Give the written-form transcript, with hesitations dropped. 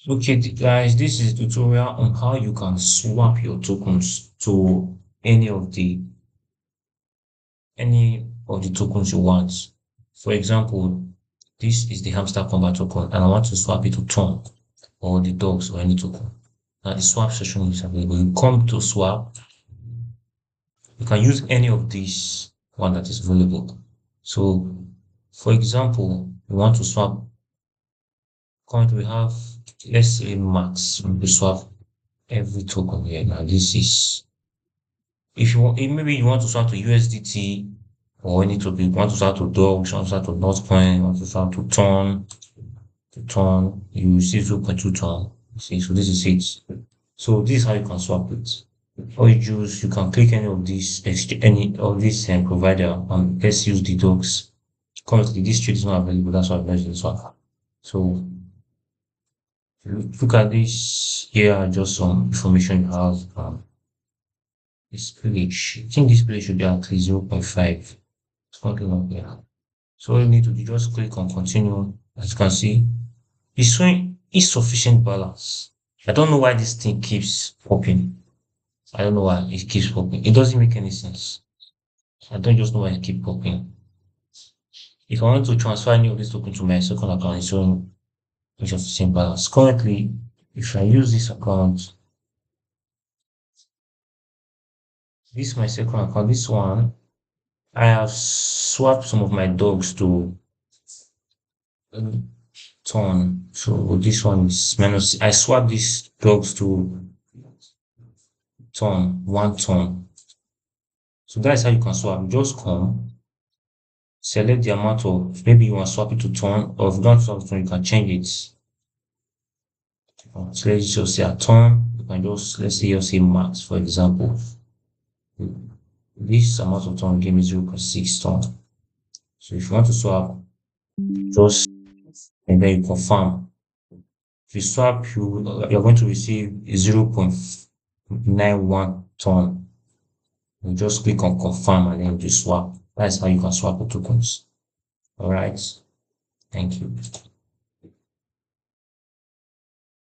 Okay, guys, this is a tutorial on how you can swap your tokens to any of the tokens you want. For example, this is the hamster combat token, and I want to swap it to Tom or the dogs or any token. Now the swap session is available. You come to swap, you can use any of these one that is available. So, for example, you want to swap. Currently, we have, let's say, max. We swap every token here. Now this is, if you want, if maybe you want to swap to USDT or any token, you want to swap to dogs, you want to swap to Notcoin, you want to swap to ton, you receive 2.2 ton. See, so this is it. So this is how you can swap it. Or you can click any of these any of these provider, and let's use the dogs. Currently this trade is not available, that's why I'm using swap. So look at this. Here are just some information you have. This page, I think this page should be at least 0.5. It's not long here. So all you need to do, just click on continue. As you can see, it's showing insufficient balance. I don't know why this thing keeps popping. I don't know why it keeps popping. It doesn't make any sense. I don't just know why it keeps popping. If I want to transfer any of this token to my second account, it's showing insufficient balance. Currently, if I use this account, this is my second account, this one, I have swapped some of my dogs to ton. So this one is minus. I swapped these dogs to ton, 1 ton. So that's how you can swap. Just come, select the amount of, maybe you want to swap it to ton, or if you don't swap to ton, you can change it. So let's just say a ton. You can just, let's say max, for example. This amount of ton give me 0.6 ton. So if you want to swap, just, and then you confirm. If you swap, you're going to receive 0.91 ton. You just click on confirm and then you swap. That's how you can swap the tokens. All right. Thank you.